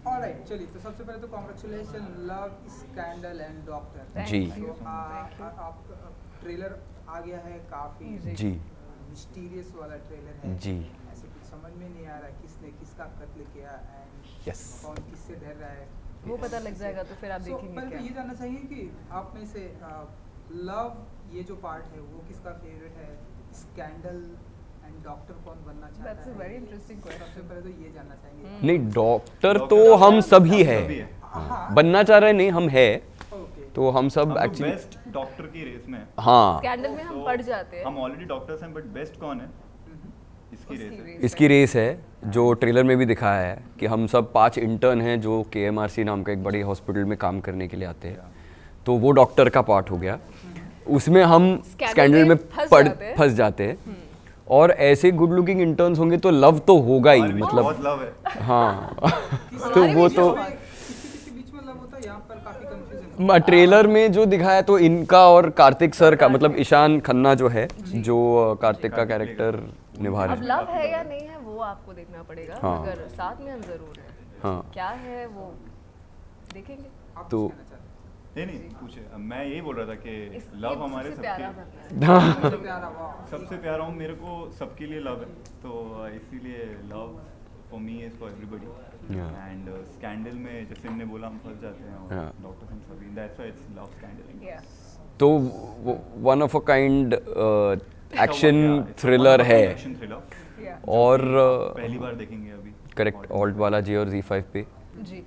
Alright, चलिए तो सबसे पहले तो congratulation, love, scandal and doctor. जी। आप ट्रेलर आ गया है, काफी जी मिस्टीरियस वाला ट्रेलर है जी। ऐसे कुछ समझ में नहीं आ रहा किसने किसका कत्ल किया एंड यस। कौन किससे डर रहा है, वो पता लग जाएगा तो फिर आप देखेंगे पहले क्या। तो ये जानना चाहिए कि आप में से लव ये जो पार्ट है वो किसका फेवरेट है, स्कैंडल एंड डॉक्टर कौन बनना चाहता है? That's a very interesting question. सबसे पहले तो ये जानना चाहेंगे। नहीं, डॉक्टर तो हम सभी है, हाँ, बनना चाह रहे नहीं, हम है, ओके, तो हम सब हम एक्चुअली बेस्ट डॉक्टर की रेस में हैं। हाँ, स्कैंडल में हम पढ़ जाते हैं। हम ऑलरेडी डॉक्टर्स हैं, बट बेस्ट कौन है इसकी रेस है। इसकी रेस है जो ट्रेलर में भी दिखाया है कि हम सब 5 इंटर्न हैं जो KMRC नाम का एक बड़े हॉस्पिटल में काम करने के लिए आते हैं, तो वो डॉक्टर का पार्ट हो गया, उसमें हम स्कैंडल में फंस जाते हैं। और ऐसे गुड लुकिंग इंटर्न्स होंगे तो लव तो होगा ही, मतलब बहुत लव है। हाँ तो वो तो किसी के बीच में लव होता है, यहाँ पर काफी कंफ्यूजन। ट्रेलर में जो दिखाया तो इनका और कार्तिक सर का, मतलब ईशान खन्ना जो है, जो कार्तिक का कैरेक्टर निभा रहे अब हैं। लव है या नहीं है वो आपको देखना पड़ेगा, हाँ। मगर साथ में हम जरूर हैं। हाँ क्या है वो देखेंगे। आप तो- कुछ कहना चाहते नहीं पूछे, मैं यही बोल रहा था कि इस- लव ये हमारे सबसे प्यारा सबके बनना है। हैं? सबसे प्यारा, वाह। सबसे प्यारा हूँ, मेरे को सबके लिए लव है, तो इसीलिए love for me is for everybody. Yeah. And scandal में जैसे हमने बोला हम फंस जाते हैं, और Yeah. डॉक्टर्स हम सभी, that's why it's love scandal. Yeah. तो one of a kind action thriller है, एक्शन थ्रिलर, Yeah. और पहली बार देखेंगे अभी। करेक्ट, ऑल्ट वाला जी और Z5 पे। जी।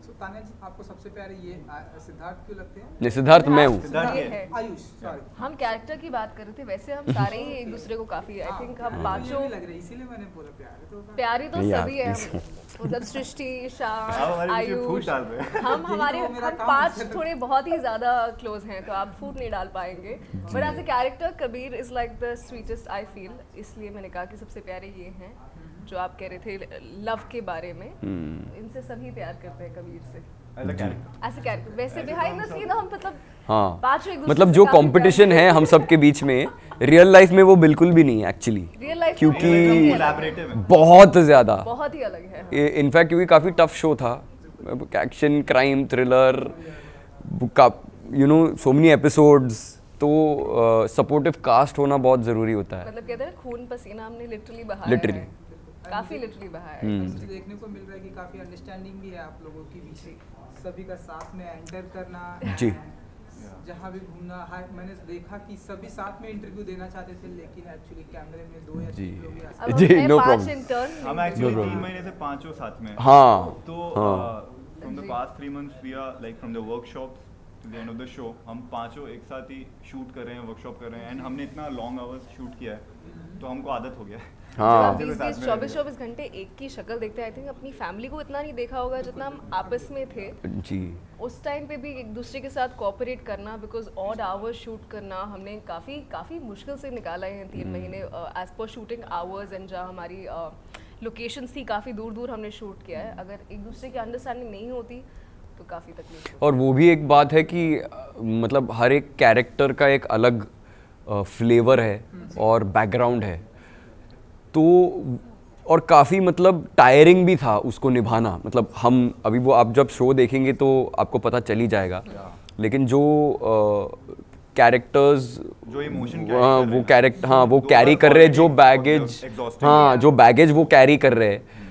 So, तान्या जी, आपको सबसे प्यारे ये सिद्धार्थ क्यों लगते हैं? नहीं, सिद्धार्थ मैं हूँ। सिद्धार्थ ये ये है। आयुष, सॉरी। हम कैरेक्टर की बात कर रहे थे, वैसे हम सारे ही एक दूसरे को काफी, आई थिंक हम मुझे पांचों भी लग रही है, इसीलिए मैंने बोला प्यारे तो होगा। प्यारी तो नहीं यार, सभी है। please. हम मतलब सृष्टि, आप शान, हमारे पीछे फूट आयुष, डाल रहे हैं। हम हमारे यही तो मेरा हम काम 5 है। थोड़े बहुत ही ज्यादा क्लोज हैं, तो आप फूट नहीं डाल पाएंगे। But as a character Kabir is like the sweetest I feel, इसलिए मैंने कहा कि सबसे प्यारे ये हैं जो आप कह रहे थे लव के बारे में। इनसे सभी प्यार करते हैं कबीर से As a character. As a character. वैसे बिहाइंड द सीन हम मतलब हाँ, पांचों एक दूसरे मतलब से जो काफी कंपटीशन प्यार है हम सब के बीच में, रियल लाइफ में वो बिल्कुल भी नहीं है एक्चुअली, रियल लाइफ क्योंकि Collaborative है। बहुत ज़्यादा, बहुत ही अलग है। इनफैक्ट क्योंकि काफ़ी टफ शो था, एक्शन क्राइम थ्रिलर का, you know, so many episodes, तो सपोर्टिव कास्ट होना बहुत ज़रूरी होता है। मतलब कहते हैं ना, खून पसीना हमने लिटरली बहाया Literally. है, काफी लिटरली बहाया है। मुझे देखने को मिल रहा है कि काफी अंडरस्टैंडिंग भी है आप लोगों के बीच, सभी का साथ में एंटर करना, जी। जहाँ भी घूमना। हाँ, मैंने देखा कि सभी साथ में इंटरव्यू देना चाहते थे, लेकिन एक्चुअली कैमरे में 2 या 3 जी। लोग ही आ अब जी, हम हैं no 5 problem. इंटर्न। हम एक्चुअली 3 महीने से पांचों साथ में हैं। हाँ तो हाँ from the past 3 months we are like from the workshop to the end of the show, हम पांचों एक साथ ही शूट कर रहे हैं, वर्कशॉप कर रहे हैं, एंड हमने इतना लॉन्ग आवर्स शूट किया है, तो हमको आदत हो गया है। हाँ 20-20, 24-24 घंटे एक की शक्ल देखते हैं। आई थिंक अपनी फैमिली को इतना नहीं देखा होगा जितना हम आपस में थे जी। उस टाइम पे भी, एक दूसरे के साथ कोऑपरेट करना, बिकॉज ऑड आवर्स शूट करना हमने काफ़ी मुश्किल से निकाला है 3 महीने as per shooting hours, and जहाँ हमारी लोकेशंस थी काफ़ी दूर दूर हमने शूट किया है। अगर एक दूसरे की अंडरस्टैंडिंग नहीं होती तो काफ़ी तकलीफ होती। और वो भी एक बात है कि मतलब हर एक कैरेक्टर का एक अलग फ्लेवर है और बैकग्राउंड है, तो और काफ़ी मतलब टायरिंग भी था उसको निभाना। मतलब हम अभी वो आप जब शो देखेंगे तो आपको पता चल ही जाएगा, लेकिन जो कैरेक्टर्स, जो इमोशन वो कैरेक्टर, हाँ वो कैरी कर रहे हैं, जो बैगेज, हाँ जो बैगेज वो कैरी कर रहे हैं,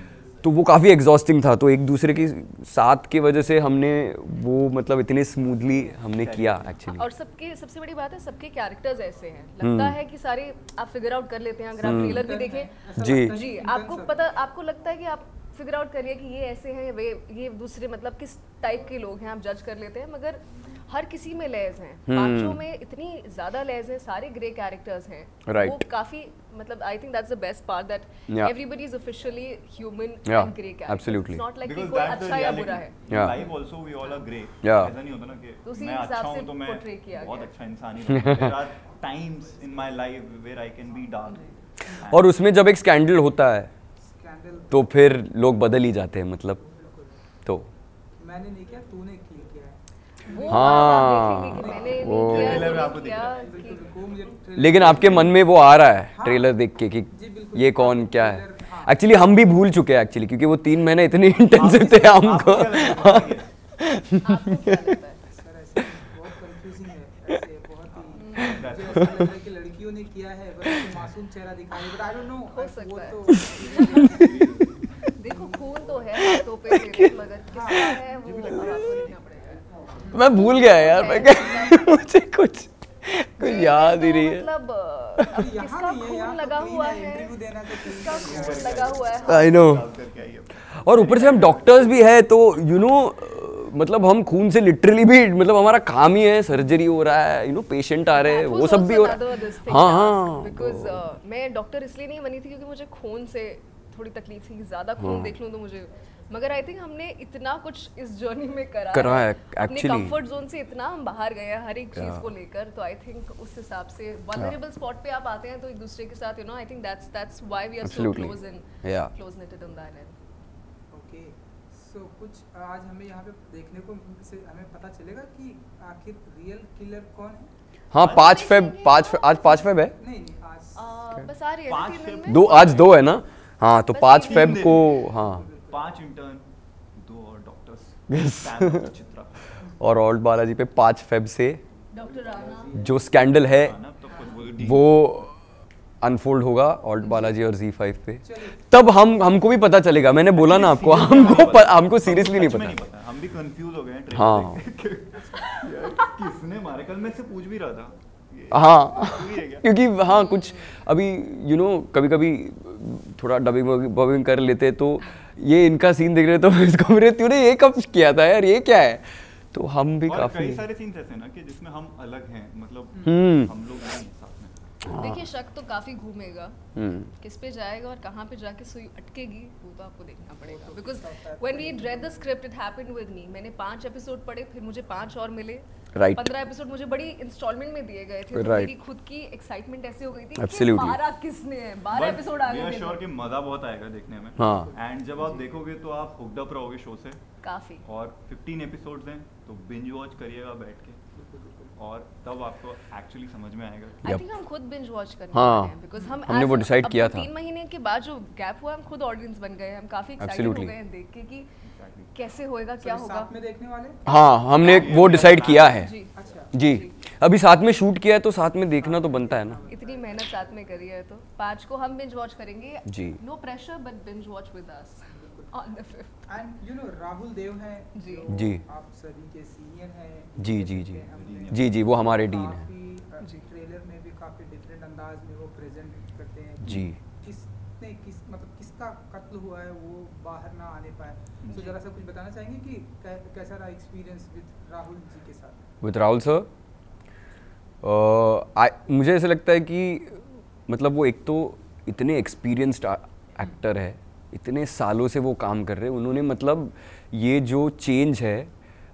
तो वो काफ़ी एग्जॉस्टिंग था। तो एक दूसरे की साथ की वजह से हमने वो मतलब इतने स्मूथली हमने किया एक्चुअली। और सबके सबसे बड़ी बात है, सबके कैरेक्टर्स ऐसे हैं, लगता है कि सारे आप फिगर आउट कर लेते हैं अगर आप ट्रेलर भी देखें। जी जी, आपको पता, आपको लगता है कि आप फिगर आउट करिए कि ये ऐसे हैं, वे ये दूसरे मतलब किस टाइप के लोग हैं, आप जज कर लेते हैं। मगर हर किसी में लेयर्स हैं, पांचों में इतनी ज्यादा लेयर्स हैं, सारे ग्रे कैरेक्टर्स हैं। Right. वो काफी मतलब आई think that's the best part, that Yeah. Everybody is officially human Yeah, and grey characters. absolutely. It's not like कि Because कोई that's the अच्छा या reality. बुरा है। Yeah. Life also we all are grey. Yeah. ऐसा नहीं होता ना कि तो उसी मैं अच्छा हिसाब हूँ से तो मैं portray किया बहुत गया। अच्छा इंसान ही बनूँ। There are times in my life where I can be dark. और उसमें जब एक स्कैंडल होता है स्कैंडल। तो फिर लोग बदल ही जाते हैं, मतलब तो मैंने नहीं किया, तूने किल किया है। वो हाँ, आप देखेंगे कि मैंने नहीं वो किया, ट्रेलर में तूने आपको दिख किया रहा है। कि- बिल्कुल, मुझे ट्रेलर लेकिन आपके मन में वो आ रहा है हाँ। ट्रेलर देख के कि जी, बिल्कुल। ये कौन क्या है। ट्रेलर, हाँ, एक्चुअली हम भी भूल चुके हैं एक्चुअली, क्योंकि वो 3 महीने इतने इंटेंसिव थे हमको। आपको क्या लगता है? सर ऐसे बहुत कंफ्यूजिंग है, ऐसे बहुत ही मुझे ऐसा लग रहा है कि लड़कियों ने किया है, बस ऐसे मासूम चेहरा दिखाया, बट आई डोंट नो हो सकता वो है। तो देखो खून तो है हाथों पे मेरे, मगर किसका है वो अब आपको देखना पड़ेगा। मैं भूल गया यार, मैं मुझे कुछ याद ही नहीं है। मतलब अब यहाँ किसका नहीं है, खून यहाँ तो लगा clean हुआ है, है, इंटरव्यू देना तो किसका clean खून है। लगा हुआ है। I know. करके आई है। और ऊपर से हम डॉक्टर्स भी है, तो यू नो मतलब हम खून से लिटरली भी, मतलब हमारा काम ही है, सर्जरी हो रहा है, यू नो पेशेंट आ रहे हैं, वो सब भी हो रहा है। हाँ हाँ, बिकॉज मैं डॉक्टर इसलिए नहीं बनी थी क्योंकि मुझे खून से थोड़ी तकलीफ थी, ज़्यादा खून देख लूँ तो मुझे, मगर आई थिंक हमने इतना कुछ इस जर्नी में करा है अपने actually। कंफर्ट जोन से इतना हम बाहर गए हैं हर एक चीज़ को लेकर, तो आई थिंक उस हिसाब से वल्नरेबल स्पॉट पे आप आते हैं तो एक दूसरे के साथ, you know, I think that's why we are so Absolutely। Close and Yeah। Close knitted on that and. Okay, so कुछ आज हमें यहाँ पे देखने को से हमें पता चलेगा कि आखिर रियल किलर कौन है। हाँ 5 फेब आज 5 फेब है, नहीं नहीं, आज बस आ रही है ना 5 3 दिन फेब। में। आज 2 है ना, हाँ तो बस 5 तीन फेब दिन। को, हाँ 5 इंटर्न, 2 और डॉक्टर्स, चित्रा और ऑल्ट बालाजी पे 5 फेब से डॉक्टर राणा जो स्कैंडल है ना, तो कुछ बोलो वो अनफोल्ड होगा ऑल्ट बालाजी और Z5 पे, तब हमको भी पता चलेगा। मैंने बोला ना आपको, हमको सीरियसली नहीं सच में पता। हम भी कंफ्यूज हो गए हैं हाँ। यार किसने मारे, कल मैं इससे पूछ भी रहा था हाँ वही है क्या? क्योंकि हाँ कुछ अभी यू नो कभी कभी थोड़ा डबिंग कर लेते, तो ये इनका सीन देख रहे तो इसको मेरे तूने ये कब किया था यार, ये क्या है, तो हम भी और काफी कई सारे सीन्स ऐसे ना कि जिसमें हम अलग हैं, मतलब हम्म। हम लोग नहीं साथ में। देखिए शक तो काफी घूमेगा, किस पे जाएगा और कहाँ पे जाके सुई अटकेगी वो तो आपको देखना पड़ेगा, because when we read the script it happened with me. मैंने 5 एपिसोड पढ़े, फिर मुझे 5 और मिले, Right। 15 एपिसोड मुझे बड़ी इंस्टॉलमेंट में दिए गए थे, तो Right। मेरी खुद की एक्साइटमेंट ऐसी हो गई थी कि Absolutely। 12 किसने है, 12 एपिसोड आ we गए are थे sure कि मजा बहुत आएगा देखने में। हाँ। एंड जब आप देखोगे तो आप हुक्ड अप रहोगे शो से, काफी। और 15 एपिसोड्स हैं तो बिंज वॉच करिएगा बैठ के, और तब आपको एक्चुअली समझ में आएगा। आई थिंक हम खुद बिंज वॉच करने हाँ, वाले हैं, बिकॉज हमने वो decide किया था। 3 महीने के बाद जो गैप हुआ, हम खुद ऑडियंस बन गए हैं, हम काफी एक्साइटेड हो Absolutely। गए हैं देख के कि कैसे होएगा, क्या होगा। साथ में देखने वाले। हाँ हमने वो डिसाइड किया है जी, अच्छा, जी, अभी साथ में शूट किया है तो साथ में देखना तो बनता है ना इतनी मेहनत साथ में करी है तो 5 को हम बिंज वॉच करेंगे। जी। No pressure but binge watch with us on the 5th। And you know Rahul Dev हैं जी। जो जी। आप सभी के सीनियर हैं। जी जी जी हमने जी जी वो हमारे डीन है काफी ट्रेलर में भी काफी डिफरेंट अंदाज में वो प्रेजेंट करते हैं। जी। मतलब किसका कत्ल हुआ है वो बाहर ना आने पाए, तो जरा सा कुछ बताना चाहेंगे कि कैसा रहा एक्सपीरियंस विद राहुल जी के साथ। विद राहुल सर, मुझे ऐसा लगता है कि मतलब वो एक तो इतने एक्सपीरियंस्ड एक्टर है, इतने सालों से वो काम कर रहे हैं, उन्होंने मतलब ये जो चेंज है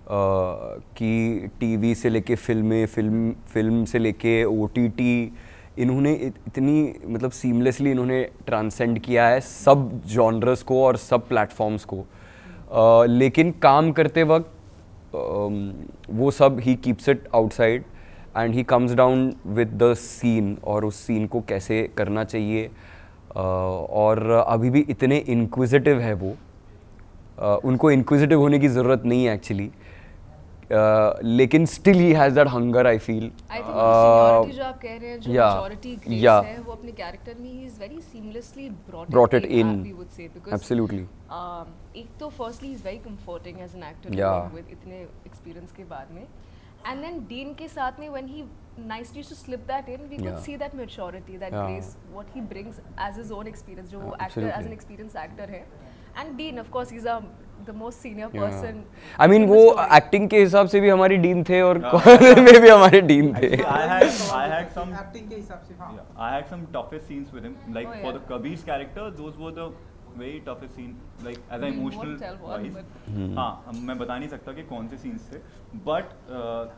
कि टीवी से लेके फिल्म से लेके OTT, इन्होंने इतनी मतलब सीमलेसली इन्होंने ट्रांसेंड किया है सब जॉनर्स को और सब प्लेटफॉर्म्स को, लेकिन काम करते वक्त वो सब he keeps it outside and he comes down with the scene, और उस सीन को कैसे करना चाहिए, और अभी भी इतने इंक्विजिटिव है वो, उनको इंक्विजिटिव होने की ज़रूरत नहीं है एक्चुअली, लेकिन still he has that hunger I feel. I think seniority जो आप कह रहे हैं, जो मैच्योरिटी ग्रेस yeah। है वो अपने कैरेक्टर में he is very seamlessly brought it in। We would say, because Absolutely। एक तो firstly is very comforting as an actor Yeah। With इतने एक्सपीरियंस के बाद में, एंड देन डीन के साथ में when he nicely to slip that in, we could Yeah। see that maturity, that Yeah। grace, what he brings as his own experience, जो वो actor Absolutely। as an experienced actor है, and Dean of course he's the most senior Yeah। person। I mean in the वो story। Acting के हिसाब से भी हमारे dean थे और कॉलेज में भी हमारे डीन थे। I had some एक्टिंग के हिसाब से। हाँ, I had some toughest scenes with him, like Oh, for yeah। the Kabir's character, those were the very toughest scene, like as We an won't emotional tell what, wise। but- हाँ, मैं बता नहीं सकता कि कौन से सीन्स थे, but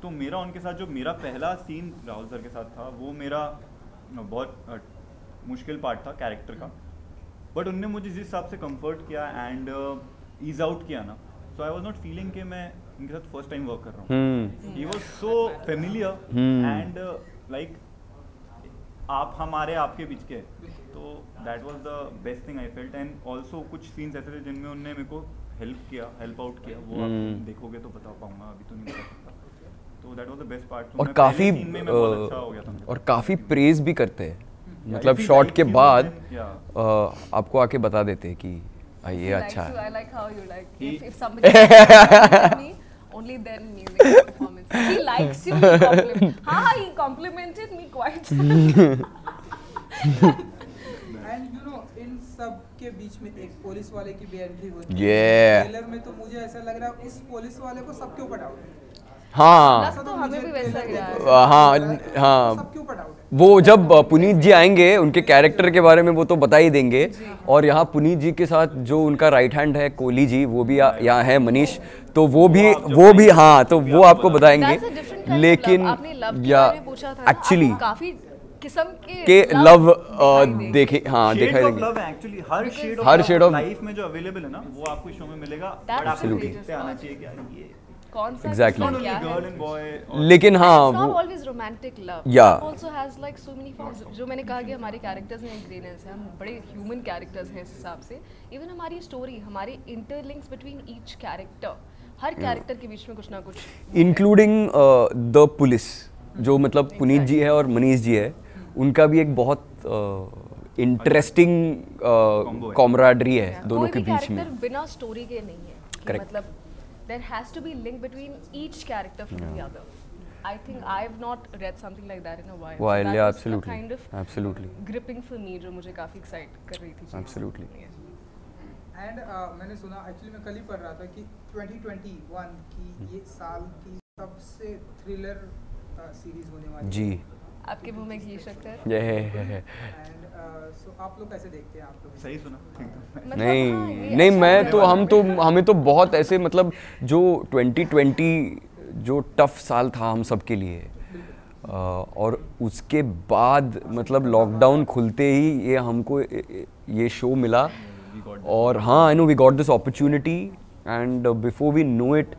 तो मेरा उनके साथ जो मेरा पहला सीन राहुल सर के साथ था, वो मेरा बहुत मुश्किल पार्ट था कैरेक्टर का, बट उनने मुझे जिस हिसाब से कंफर्ट किया एंड ईज आउट किया ना, सो आई वाज नॉट फीलिंग कि मैं इनके साथ फर्स्ट टाइम वर्क कर रहा हूँ। He was so familiar and like आप हमारे आपके बीच के, तो that was the best thing I felt. And also कुछ सीन्स ऐसे थे जिनमें उनने मेरे को हेल्प आउट किया, वो आप देखोगे तो बता पाऊंगा, अभी तो नहीं बता सकता। तो that was the best part. और काफी अच्छा हो गया था और काफी प्रेज भी करते हैं, मतलब शॉट के बाद आपको आके बता देते हैं कि ये अच्छा है। I like how you like if somebody complimented me, only then music performance. He likes you, he compliment. हाँ, he complimented me quite. And you no इन सब के बीच में एक पुलिस वाले की भी एंट्री होती है। Yeah. ट्रेलर में तो मुझे ऐसा लग रहा है उस पुलिस वाले को सबके ऊपर डाउट है। हाँ ऐसा तो हमें भी वैसा ही रहा है। हाँ सबके ऊपर डाउट है। वो जब पुनीत जी आएंगे उनके कैरेक्टर के बारे में वो तो बता ही देंगे। और यहाँ पुनीत जी के साथ जो उनका राइट हैंड है कोहली जी, वो भी यहाँ है मनीष, तो वो भी हाँ, तो वो आपको बताएंगे। लेकिन या एक्चुअली काफी किस्म के लव देखे, हाँ देखा एक्चुअली हर शेड ऑफ लाइफ में जो अवेलेबल है ना, वो आपको इस शो में मिलेगा। बट आपको देखते आना चाहिए कि ये कौन सा Exactly. क्या है? Girl and boy. लेकिन हाँ It's not वो always romantic love. Yeah. It also has like so many forms. जो मैंने कहा कि हमारे कैरेक्टर्स में ग्रेनेस है, हम बड़े ह्यूमन कैरेक्टर्स हैं इस हिसाब से। इवन हमारी स्टोरी, हमारे इंटरलिंक्स बिटवीन ईच कैरेक्टर, हर कैरेक्टर के बीच में कुछ ना कुछ, इंक्लूडिंग द पुलिस, जो मतलब पुनीत जी है और मनीष जी है, उनका भी एक बहुत इंटरेस्टिंग कॉमराडरी है दोनों कोई के भी बीच में। कैरेक्टर बिना स्टोरी के नहीं है कि Correct. मतलब there has to be link between each character from the other. I think I have not read something like that in a while. While, that yeah, was a absolutely. kind of Absolutely. gripping for me, जो मुझे काफी excite कर रही थी चीज़। Absolutely. Yeah. And मैंने सुना, actually मैं कल ही पढ़ रहा था कि 2021 की ये साल की सबसे थ्रिलर सीरीज होने वाली जी आपके मुंह में घी शक्कर। ये एंड सो आप लोग कैसे देखते हैं? आप लोग सही सुना एकदम। मतलब नहीं हाँ, ये नहीं अच्छा मैं है। तो हमें तो बहुत ऐसे मतलब जो 2020 जो टफ साल था हम सब के लिए, और उसके बाद मतलब लॉकडाउन खुलते ही ये हमको ये शो मिला। और हाँ, I know we got this opportunity and before we know it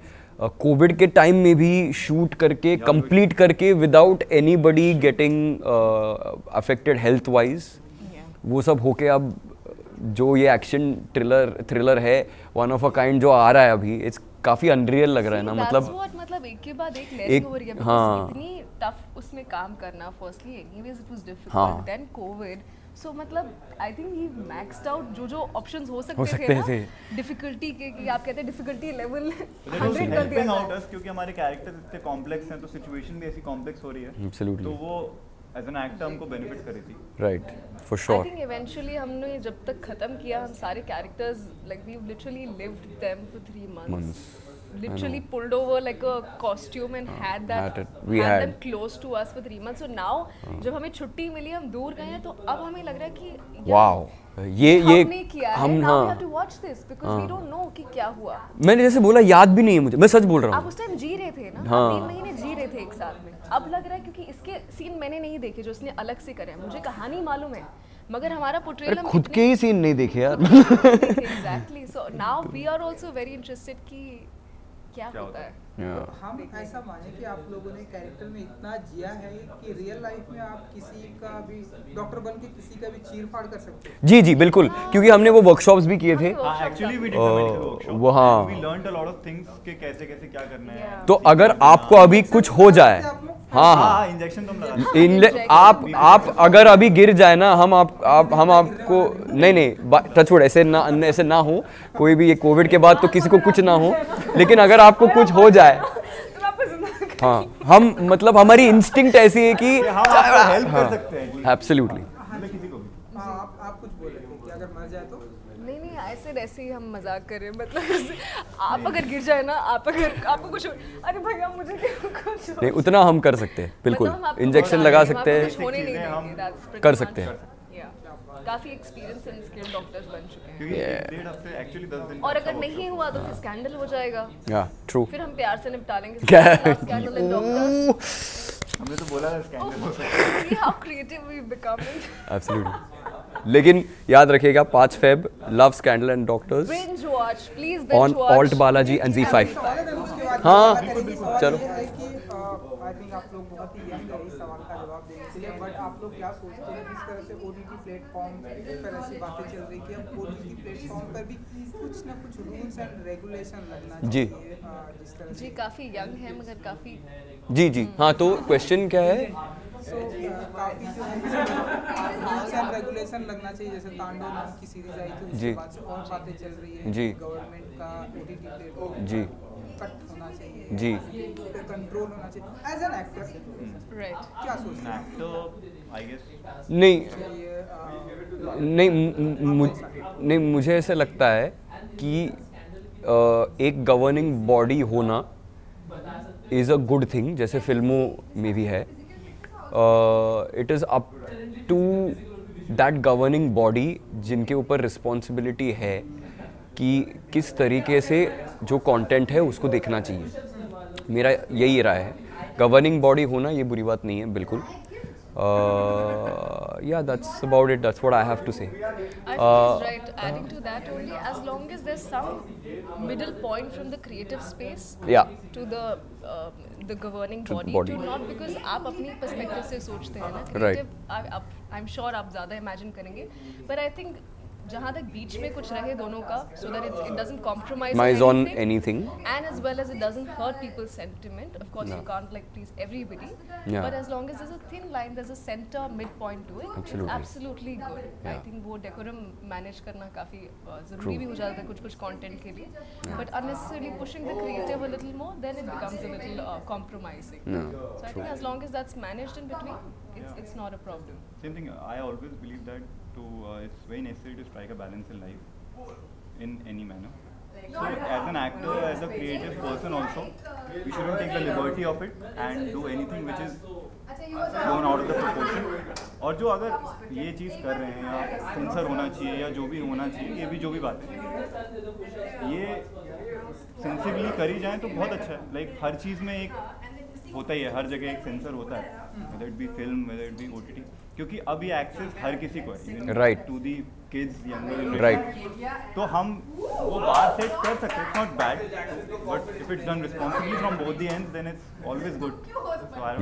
Covid के टाइम में भी शूट करके कंप्लीट करके without anybody getting affected health wise, वो सब होके अब जो ये एक्शन थ्रिलर है वन ऑफ अ काइंड जो आ रहा है अभी, इट्स काफी अनरियल लग रहा है ना। मतलब एक के बाद एक लेयरिंग हो रही है, हाँ, इतनी टफ उसमें काम करना। Firstly anyways it was difficult, हाँ, देन कोविड, सो मतलब I think he maxed out जो ऑप्शंस हो सकते थे ना डिफिकल्टी के, कि आप कहते हैं डिफिकल्टी लेवल 100 कर दिया आउट अस, क्योंकि हमारे कैरेक्टर्स इतने कॉम्प्लेक्स हैं, तो सिचुएशन भी ऐसी कॉम्प्लेक्स हो रही है। एब्सोल्युटली। तो वो एज एन एक्टर हमको बेनिफिट करी थी। Right, for sure. I think eventually हमने जब तक खत्म किया, हम सारे characters like we literally lived them for 3 months. Literally pulled over like a costume and had them close to us for 3 months. So now जब हमें छुट्टी मिली, हम दूर गए हैं, तो अब हमें लग रहा है कि वाओ, ये हमने किया हम, है। Now हाँ, we have to watch this because we don't know कि क्या हुआ। मैंने जैसे बोला याद भी नहीं है मुझे, मैं सच बोल रहा आप हूँ। उस टाइम जी रहे थे ना, हाँ, 3 महीने जी रहे थे एक साथ में। अब लग रहा है क्योंकि इसके सीन मैंने नहीं देखे जो इसने अलग से करे, मुझे कहानी मालूम है मगर हमारा पोर्ट्रेयल हम खुद के ही सीन नहीं देखे यार। Exactly. So now we are also very interested कि क्या होता है। हम ऐसा माने कि आप लोगों ने कैरेक्टर में इतना जिया है कि रियल लाइफ में आप किसी का भी डॉक्टर बन के किसी का भी चीर-फाड़ कर सकते हैं। जी जी बिल्कुल, क्योंकि हमने वो वर्कशॉप्स भी किए थे। Actually we did the medical workshop, वो हाँ, we learned a lot of things कि कैसे क्या करना है। तो अगर आपको अभी कुछ हो जाए, हाँ हाँ, इंजेक्शन तो हम लगा, आप अगर अभी गिर जाए ना, हम आपको नहीं टचवुड ऐसे ना हो, कोई भी ये कोविड के बाद तो किसी को कुछ ना हो, लेकिन अगर आपको कुछ हो जाए, हाँ, हम मतलब हमारी इंस्टिंक्ट ऐसी है कि हम हेल्प कर सकते हैं। एब्सोल्युटली। किसी को भी आप कुछ बोल रहे थे कि अगर मर जाए तो? नहीं ऐसे ही हम मजाक कर रहे हैं, मतलब आप अगर गिर जाए ना, आपको कुछ, अरे भैया मुझे कुछ नहीं, उतना हम कर सकते हैं, बिल्कुल इंजेक्शन लगा सकते हैं, कर सकते हैं। काफी एक्सपीरियंस एंड स्किल्ड डॉक्टर्स बन चुके हैं, क्योंकि 1.5 हफ्ते एक्चुअली 10 दिन। और अगर नहीं हुआ तो फिर स्कैंडल हो जाएगा। या ट्रू, फिर हम प्यार से निपटा लेंगे स्कैंडल एंड डॉक्टर्स। हमने तो बोला स्कैंडल हो सकता है। See how creative we've become. Absolutely. लेकिन याद रखिएगा 5 Feb love scandal and doctors Binge watch, please on binge watch. Alt Balaji and Z5। हाँ चलो। आई थिंक आप लोग बहुत ही यंग है, इस सवाल का जवाब देने के रही है, बट आप लोग क्या सोचते हैं जिस तरह से OTT प्लेटफॉर्म पर ऐसी बातें चल रही कि अब OTT प्लेटफॉर्म पर भी कुछ ना कुछ रूल्स एंड रेगुलेशन लगना जी। चाहिए, जिस तरह जी से काफ़ी यंग है मगर काफ़ी जी हाँ, तो क्वेश्चन क्या है? काफी जो है रूल्स एंड रेगुलेशन लगना चाहिए, जैसे तांडव नाम की सीरीज आई थी, जी। उसके बाद से और बातें चल रही है जी। गवर्नमेंट का OTT प्लेटफॉर्म जी कट होना चाहिए, जी कंट्रोल होना चाहिए। एज एन एक्टर राइट क्या सोचते हैं एक्टर आई गेस नहीं ये नहीं मुझे ऐसा लगता है कि एक गवर्निंग बॉडी होना इज़ अ गुड थिंग, जैसे फिल्मों में भी है। It is up to that governing body जिनके ऊपर रिस्पॉन्सिबिलिटी है कि किस तरीके से जो कंटेंट है उसको देखना चाहिए। मेरा यही राय है, गवर्निंग बॉडी होना ये बुरी बात नहीं है बिल्कुल। Yeah, that's about it. That's what I have to say. I think he's right. Adding to that only, as long as there's some middle point from the creative space Yeah. to the governing To the body, body. to not because आप अपनी perspective से सोचते हैं ना Right. creative, I'm sure आप ज़्यादा imagine करेंगे, but I think जहाँ तक बीच में कुछ रहे दोनों का, so that it doesn't compromise on anything. and as well as it doesn't hurt people's sentiment. Of course, you can't like please everybody, Yeah. but as long as there's a thin line, there's a center midpoint to it, Absolutely. it's absolutely good. I think वो decorum manage करना काफी ज़रूरी भी हो जाता है कुछ content के लिए, but unnecessarily pushing the creative a little more, then it becomes a little compromising. So I think as long as that's managed in between, it's not a problem. Same thing. I always believe that it's very necessary to strike a balance in life, in any manner. So as an actor, as a creative person also, we shouldn't take the liberty of it and do anything which is blown out of the proportion. और जो अगर ये चीज़ कर रहे हैं या sensor होना चाहिए या जो भी होना चाहिए, ये भी जो भी बातें हैं, ये सेंसिबली करी जाए तो बहुत अच्छा है। लाइक हर चीज़ में एक होता ही है, हर जगह एक सेंसर होता है, whether it be film, whether it be OTT, क्योंकि अब ये एक्सेस हर किसी को है, Right. To the kids, younger generation. Right. तो हम वो बार सेट कर सकते हैं, it's not bad, but if it's done responsibly from both the ends then it's always good.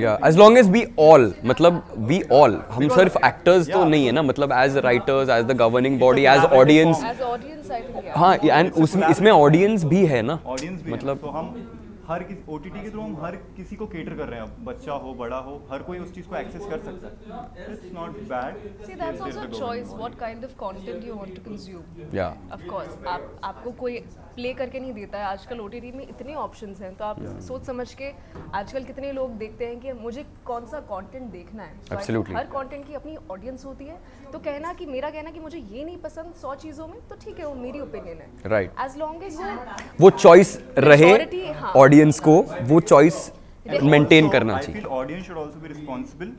Yeah, as long as we all, मतलब we all, हम सिर्फ actors तो नहीं है ना, मतलब as writers, as the governing body, as audience. As audience, I think yeah. हाँ, and उसमें इसमें ऑडियंस भी है ना, ऑडियंस भी मतलब तो हम हर किसी OTT के थ्रू हम हर किसी को केटर कर रहे हैं, अब बच्चा हो बड़ा हो, हर कोई उस चीज़ को एक्सेस कर सकता है। It's not bad. See, that's also a choice. What kind of content you want to consume? Yeah. Of course, आपको कोई प्ले करके नहीं देता है। आजकल OTT में इतने ऑप्शंस हैं, तो आप सोच समझ के आजकल कितने लोग देखते हैं कि मुझे कौन सा कंटेंट देखना है। So I think Absolutely. Her content की अपनी ऑडियंस होती है, तो मेरा कहना कि मुझे ये नहीं पसंद 100 चीज़ों में, तो ठीक है, वो मेरी ओपिनियन है। Right. As long as वो चॉइस रहे Majority, हाँ। ऑडियंस को, वो चॉइस मेंटेन करना I चाहिए। feel audience should also be responsible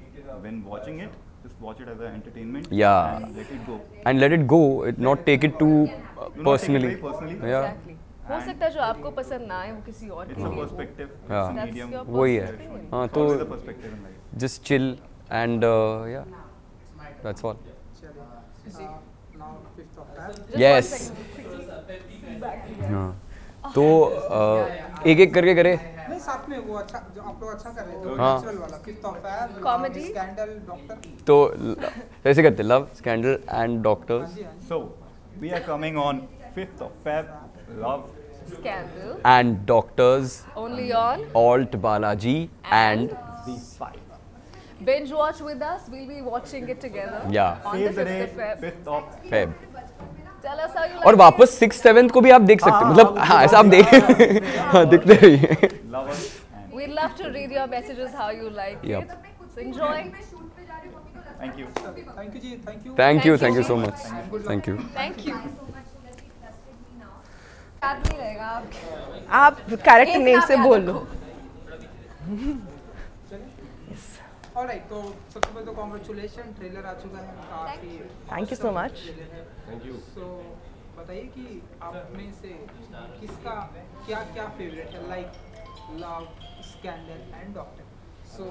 when watching it. Just watch it as an entertainment. Yeah. And let it go. And let it go, not take it too Do not take it personally. very personally. Yeah. Exactly. हो सकता है जो आपको पसंद ना आए वो किसी और के It's a लिए हो। perspective. Yeah. It's a That's medium. your वही है। personal opinion. हाँ, It's तो always a perspective in life. just chill and yeah, that's all. चलिए now 5th of Feb Just Yes. one second. हाँ, तो एक एक करके करे। नहीं, साथ में वो अच्छा जो आप लोग अच्छा कर रहे थे, हाँ। नेचुरल वाला 5th of Feb Comedy? Scandal doctor. तो ऐसे करते, लव, स्कैंडल एंड डॉक्टर्स जी हाँ जी। So we are coming on 5th of Feb. Love. Scandal. And doctors, Only on alt Balaji and Z5. binge watch with us. We'll be watching it together. Yeah. On Save the the 5th day. of Feb. 5th of Feb. Tell us how you और like वापस 6th 7th को भी आप देख सकते हैं, हाँ, मतलब हाँ, हाँ ऐसा आप देख हाँ दिखते रहिए। love us and We'd love to read your messages how you like Yep. it. So enjoy. thank you. Thank you जी, thank you. Thank you so much, thank you. Thank you. याद नहीं रहेगा आप कैरेक्टर एक name नाम से याद बोल लो। रखो। ऑलराइट, तो सबसे पहले तो कांग्रेचुलेशन, ट्रेलर आ चुका है काफी। Thank you so much. Thank you. So बताइए कि आप में से किसका क्या क्या फेवरेट है, like love, scandal and doctor. So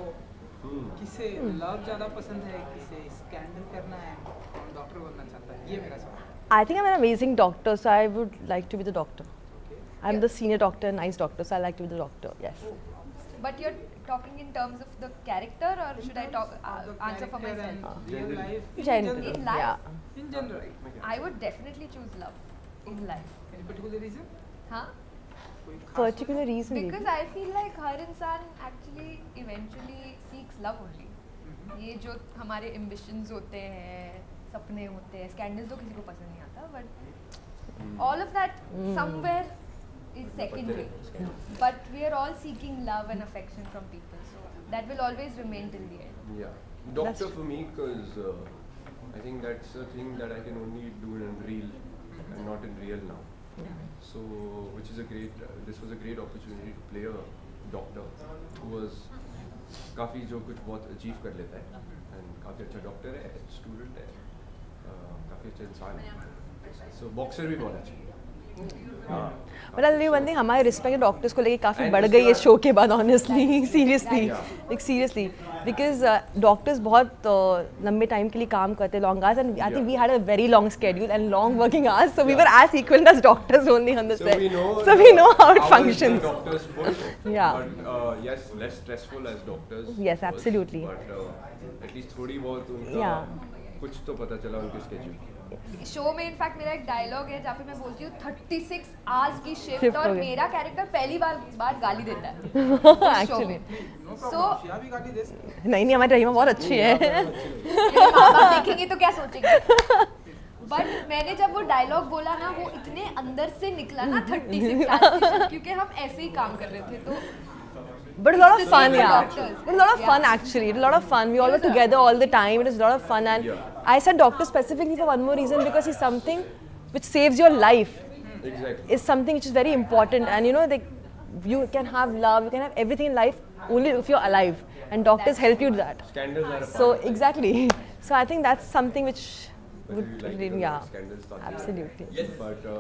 किसे लव ज़्यादा पसंद है, किसे स्कैंडल करना है, कौन डॉक्टर बनना चाहता है, ये मेरा सवाल है। I think I'm an amazing doctor, so I would like to be the doctor. I'm the senior doctor, nice doctor, so I like to be the doctor. Yes. But you're talking in terms of the character, or should I talk answer for myself? Real life. General. In life, Yeah. In general. I would definitely choose love in life. Any particular reason? Huh? कोई खास Particular reason. maybe. Because I feel like हर इंसान actually eventually seeks love only. ये जो हमारे ambitions होते हैं, सपने होते हैं, scandals तो किसी को पसंद नहीं आता, but all of that somewhere is secondary. But we are all seeking love and affection from people, so that will always remain till the end. Yeah, doctor for me, because I think that's a thing that I can only do in real and not in real now. So, which is a great. This was a great opportunity to play a doctor who was काफ़ी जो कुछ बहुत achieve कर लेता है and काफ़ी अच्छा doctor है, स्टूडेंट है, काफ़ी अच्छा इंसान है. So boxer भी बहुत अच्छा है. But I'll tell you one thing, हमारे रिस्पेक्ट डॉक्टर्स को लेके काफ़ी बढ़ गई है शो के बाद, honestly, seriously, like seriously, because doctors बहुत लंबे टाइम के लिए काम करते हैं, long hours, and I think we had a very long schedule and long working hours, so we were as equal as doctors only on the set, so we know how it functions. Doctors push, Yeah. but yes, less stressful as doctors. Yes, absolutely. But at least थोड़ी बहुत उनका कुछ तो पता चला उनके schedule. Show में in fact मेरा एक डायलॉग है जहाँ पे मैं बोलती हूँ 36 आवर्स की शिफ्ट, Shift और हो गया. मेरा कैरेक्टर पहली बार गाली देता है शो में. No So problem. शिया भी गाली दे सकती है. नहीं हमारी रहीमा बहुत अच्छी है. मेरे माँ बाप देखेंगे तो क्या सोचेंगे. बट मैंने जब वो डायलॉग बोला ना, वो इतने अंदर से निकला ना 36 आवर्स की shift, क्योंकि हम ऐसे ही काम कर रहे थे, तो But a lot of It's the fun, same for yeah. doctors. But a lot of Yeah. fun actually. It was a lot of fun. We all were together all the time. It was a lot of fun, and I said doctor specifically for one more reason, because he's something which saves your life. Exactly. It's something which is very important, and you know, like you can have love, you can have everything in life only if you're alive, and doctors help you do that. Scandals are a So part of it. exactly. So I think that's something which Whether would you like it really, or not, yeah, scandals start. absolutely. But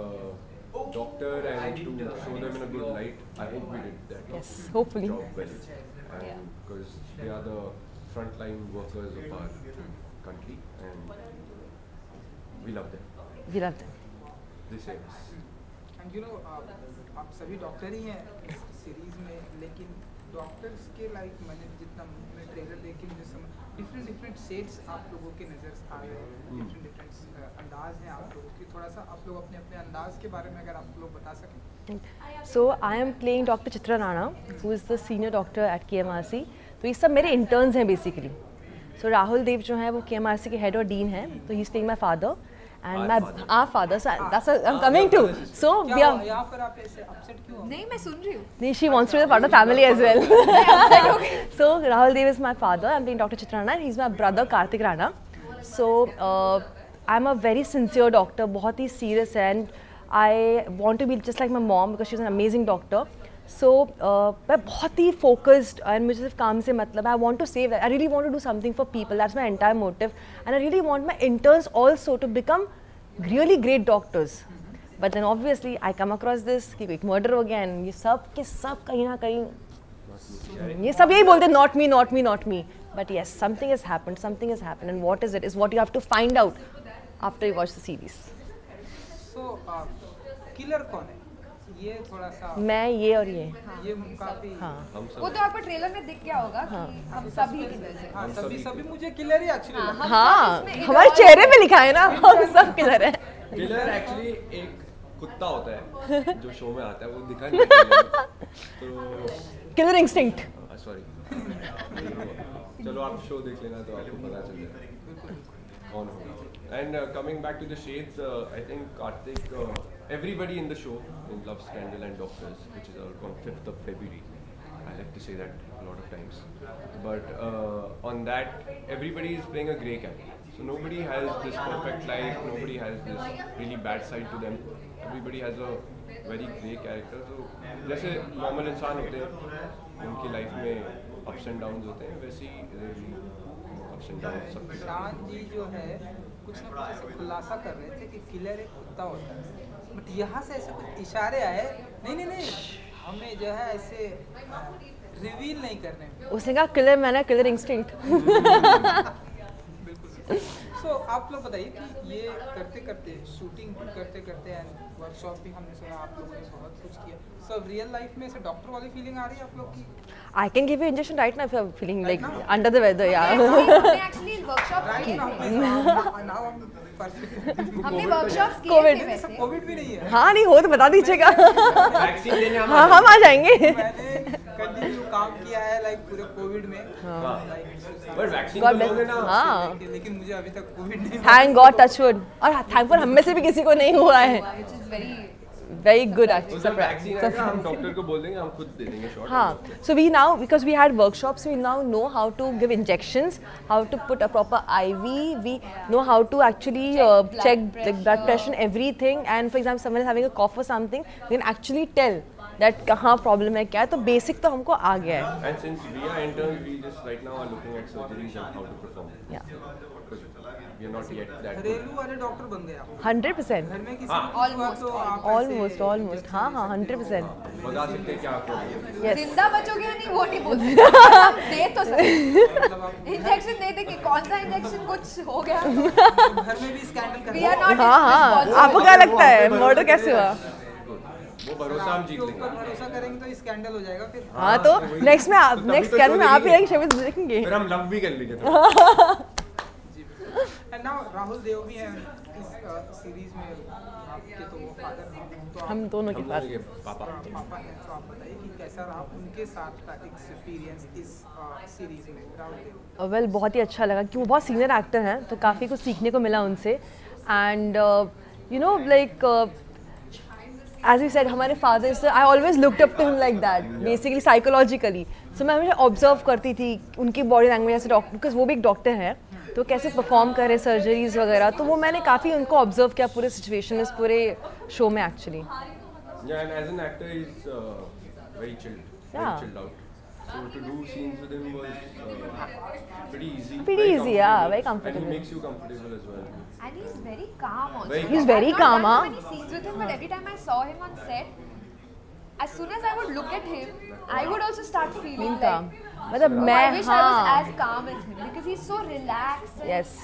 doctor and to show them in a good light, I hope we did that Yes, hopefully. job well. And because they are the frontline workers of our country, and we love them. We love them. They save us. And you know, आप सभी doctor ही हैं इस series में, लेकिन doctors के like मैंने जितना trailer देख के मुझे समझ डिफरेंट शेड्स आप लोगों के नज़र आ रहे हैं, डिफरेंट अंदाज हैं आप लोगों के. थोड़ा सा आप लोग अपने अपने अंदाज के बारे में अगर आप लोग बता सकें. So I am playing Dr. Chitra Rana, who is the senior doctor at KMRC. तो ये सब मेरे interns हैं basically. So राहुल देव जो है वो KMRC के head और dean हैं. तो he's playing my father and our father. So that's what I'm coming to. So we क्या are. हुआ? या फिर आप ऐसे अपसेट क्यों हो? नहीं, मैं सुन रही हूँ. She wants to be a part of family as well. So Rahul Dev is my father. I'm playing Dr. Chitra Rana, and he's my brother Karthik Rana. So I'm a very sincere doctor, बहुत ही serious, and I want to be just like my mom because she's an amazing doctor. So मैं बहुत ही focused, and मुझे सिर्फ काम से मतलब है. I want to save that. I really want to do something for people. That's my entire motive, and I really want my interns also to become really great doctors. But then obviously I come across this कि कोई murder हो गया, and ये सब के सब कहीं ना कहीं ये सब यही बोलते हैं not me, not me, not me. But yes, something has happened, and what is it is what you have to find out after you watch the series. So killer कौन है? ये थोड़ा सा मैं ये और ये. ये काफी हाँ. वो तो आपको ट्रेलर में दिख गया होगा कि हम सभी किलर्स हैं. हाँ सभी मुझे किलर ही एक्चुअली लगा. हाँ, हमारे चेहरे पे लिखा है ना, हम सब किलर हैं. किलर एक्चुअली एक कुत्ता होता है जो शो में आता है, वो दिखा नहीं देता. तो किलर इंस्टिंक्ट. सॉरी, चलो आप शो देख लेना तो आपको पता चल जाएगा कौन होगा. And coming back to the shades, I think Karthik, everybody in the show in Love, Scandal and Doctors, which is on 5th of February. I like to say that a lot of times. But on that, everybody is playing a grey character. So nobody has this perfect life, nobody has this really bad side to them. Everybody has a very grey character. So जैसे normal इंसान होते हैं, उनकी life में ups and downs होते हैं, वैसे ही ups and downs सब. शान जी जो है कुछ ना कुछ ऐसे खुलासा कर रहे थे कि किलर एक कुत्ता होता है, बट यहाँ से ऐसे कुछ इशारे आए नहीं हमें जो है ऐसे रिवील नहीं करने. उसने कहा किलर, मैंने किलर इंस्टिंक्ट. सो आप लोग बताइए कि ये करते करते शूटिंग करते करते एंड वर्कशॉप भी हमने सुना आप लोगों ने बहुत कुछ किया, सो रियल लाइफ में ऐसे डॉक्टर वाली फीलिंग आ रही है आप लोग की? I can give you injection right now if you're feeling like under the weather, yeah. हमने एक्चुअली वर्कशॉप किए थे, हमने वर्कशॉप्स किए थे वैसे। कोविड भी नहीं है। हाँ नहीं हो तो बता दीजिएगा। वैक्सीन लेने हाँ हम आ जाएंगे। मैंने कंटिन्यू काम किया है लाइक पूरे कोविड में, पर वैक्सीन God तो bless. लोगे ना। हाँ लेकिन मुझे अभी तक कोविड नहीं थैंक गॉड टचवुड, और थैंकफुल हम में से भी किसी को नहीं हुआ है। which is very very good तो एक्चुअली। जब वैक्सीन आएगा हम डॉक्टर को बोल देंगे, हम खुद दे देंगे शॉट। हाँ, so we now, because we had workshops, we now know how to give injections, how to put a proper IV, we know how to actually check the blood pressure and everything, and for example someone is having a cough or something, we can actually tell that कहाँ problem है क्या है, तो basic तो हमको आ गया है। And since we are interns, we just right now are looking at surgeries and how to perform. Yeah. We are not yet that good. घरेलू वाले डॉक्टर बन गए आप 100%, घर में किसी को कुछ हुआ तो आप ऐसे almost, हाँ हाँ 100%, बता सकते हैं क्या प्रॉब्लम है। yes. जिंदा बचोगे या नहीं वो नहीं बोल सकते, दे तो सकते इंजेक्शन दे देंगे, कौन सा इंजेक्शन कुछ हो गया तो घर में भी स्कैंडल कर We are not हाँ हाँ, responsible. आपको क्या लगता है मर्डर कैसे हुआ? वो भरोसा हम जीत के ऊपर लेंगे। भरोसा करेंगे तो स्कैंडल हो जाएगा फिर। हाँ तो नेक्स्ट में आप नेक्स्ट कैन में आप ही रहेंगे, शबीर देखेंगे। फिर हम लव भी कर लेंगे। एंड नाउ राहुल देव भी हैं इस सीरीज में, आपके तो वो फादर हैं, तो हम दोनों के साथ पापा। पापा हैं, तो आप बताइए कि कैसा रहा उनके साथ का एक्सपीरियंस इस सीरीज में राहुल देव? वेल बहुत ही अच्छा लगा कि वो बहुत सीनियर एक्टर हैं, तो काफ़ी कुछ सीखने को मिला उनसे। And you know like as you said हमारे फादर से I always looked up to him like that, basically psychologically. So मैं हमेशा ऑब्जर्व करती थी उनकी बॉडी लैंग्वेज ऐसे, डॉक्टर बिकॉज वो भी एक डॉक्टर हैं, तो कैसे परफॉर्म करे सर्जरीज वगैरह, तो वो मैंने काफ़ी उनको ऑब्जर्व किया पूरे सिचुएशन इस पूरे शो में actually. Yeah, and as an actor, he's very chilled, Yeah. very chilled out. So to do scenes with him was pretty easy. Pretty very easy, yeah, very And comfortable. he makes you comfortable as well. And he's very calm also. Very He's very I've not calm, done huh? many scenes with him, but every time I saw him on set, as soon as I would look at him, I would also start feeling calm. like, मतलब oh, मैं I wish I was हाँ as calm as him because he's so relaxed. And, yes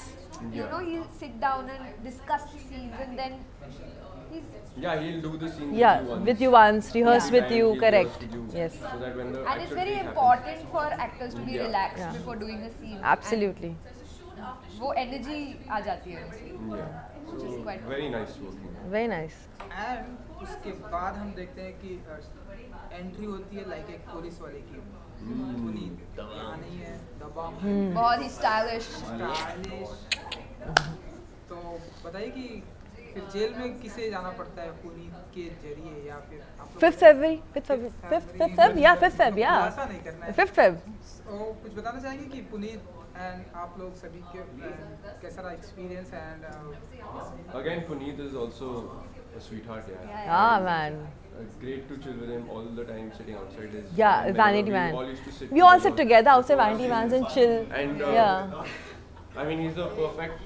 You know, he'll sit down and discuss the scenes, and then he's. Yeah, he'll do the scene yeah with you once, rehearse with And you, he'll correct, rehearse with you, yes So that when the And it's actual very take important for actors to be Yeah. relaxed Yeah. before doing a scene. absolutely. And वो energy आ जाती है उनसे. happens. Yeah. Which is So quite very nice working. very nice. And उसके बाद हम देखते हैं कि एंट्री होती है लाइक एक पुलिस वाले की, पुनीत यहाँ नहीं है, दबंग बहुत ही stylish. स्टाइलिश। तो बताइए कि फिर जेल में किसे जाना पड़ता है पुनीत के जरिए, या फिर आप लोग 5th February, 5th Feb, yeah 5th Feb, yeah ऐसा नहीं करना है। 5th Feb. तो कुछ बताना चाहेंगे कि पुनीत एंड आप लोग सभी के कैसा रहा experience and Again, Puneet is also a sweetheart. Yeah. Ah man, Great to chill with him all the time, sitting outside his. yeah whenever Vanity we Man. all used to sit We all sit together outside Vanity Vans and chill. And Yeah. I mean, he's the perfect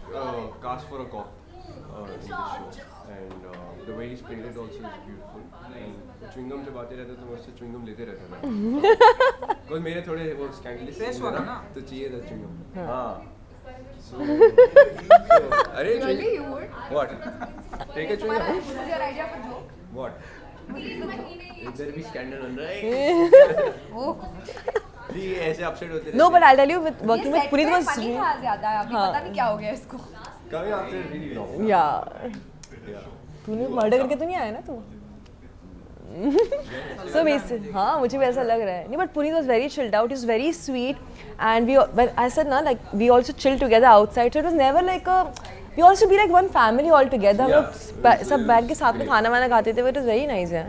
cast for a cop in this show, and the way he's painted also is beautiful. And chewing gum जब आते रहते तो मैं उससे chewing gum लेते रहता था. Because मेरे थोड़े वो scandalous Fresh scenes वाला हैं ना? तो चाहिए था chewing gum. हाँ. So अरे Really, you would? What? Take a chewing तुम्हारा gum. this is your idea for joke? What? There be scandal on right? Oh. ये ऐसे upset होते No, but रहते I'll tell you, with working with Puneet was funny था ज़्यादा, अभी पता नहीं क्या हो गया इसको. हैं. Coming after really long. yeah. Yeah. तूने मर्डर करके तो नहीं आया ना तू? So basically, हाँ मुझे भी ऐसा लग रहा है. नहीं, but Puneet was very chilled out. He was very sweet, and we, but I said ना, like we also chilled together outside. So it was never like a. We also be like one family all together. हम लोग सब बैठ के साथ में खाना वाना खाते थे. It was very nice, yeah.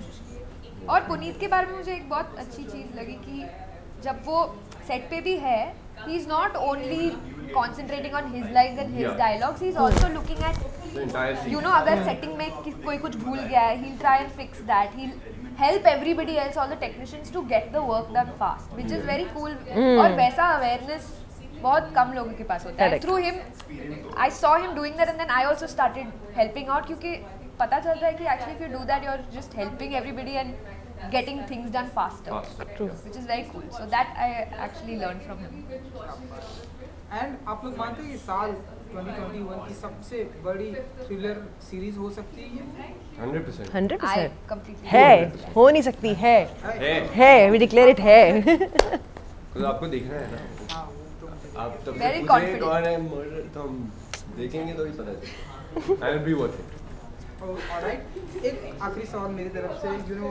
और पुनीत के बारे में मुझे एक बहुत अच्छी चीज़ लगी कि जब वो सेट पे भी है, he is not only concentrating on his lines and his Yeah. dialogues, he is also looking at, The entire scene. you know, अगर setting में कोई कुछ भूल गया है, he'll try and fix that. He'll help everybody else, all the technicians, to get the work done fast, which is very cool. और वैसा awareness बहुत कम लोगों के पास होता है. Correct. Through him, I saw him doing that, and then I also started helping out क्योंकि पता चलता है कि actually if you do that, you're just helping everybody and getting things done faster. True. Which is very cool. So that I actually learned from him. And आप लोग मानते हैं कि साल 2021 की सबसे बड़ी थ्रिलर सीरीज हो सकती है ये? 100%. 100% completely है, हो नहीं सकती है, है. we declare it है. तो आपको देखना है ना. हाँ वो तो मुझे आप तब से Very पूछे confident. कौन है मर्डर, तो हम देखेंगे तो ही पता चलेगा. I will be worth it. Alright, एक आखिरी सवाल मेरी तरफ से. यू नो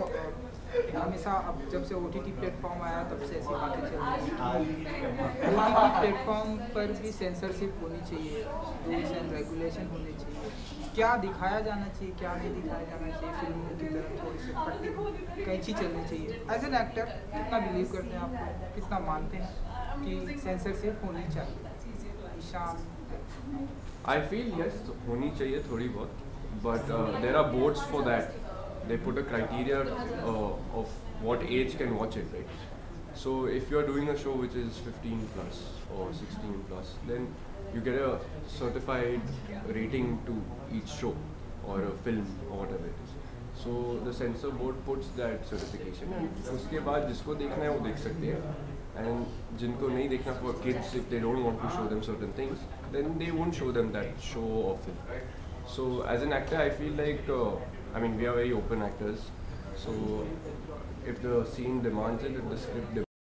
हमेशा अब जब से OTT प्लेटफॉर्म आया तब से ऐसी बातें चल रही हैं कि OTT प्लेटफॉर्म पर भी सेंसरशिप होनी चाहिए, रूल्स एंड रेगुलेशन होने चाहिए. क्या दिखाया जाना चाहिए, क्या नहीं दिखाया जाना चाहिए, फिल्मों की तरफ थोड़ी सी पट्टी कैंची चलनी चाहिए. एज एन एक्टर कितना बिलीव करते हैं आप, कितना मानते हैं कि सेंसरशिप होनी चाहिए? ईशान. I feel yes, होनी चाहिए थोड़ी बहुत, but there are boards for that. They put a criteria of what age can watch it, right? So if you are doing a show which is 15 plus or 16 plus, then you get a certified rating to each show or a film or whatever it is. So the censor board puts that certification, and उसके बाद जिसको देखना है वो देख सकते हैं, and जिनको नहीं देखना for kids, if they don't want to show them certain things, then they won't show them that show or film. So as an actor, I feel like I mean we are very open actors. So if the scene demands it, if the script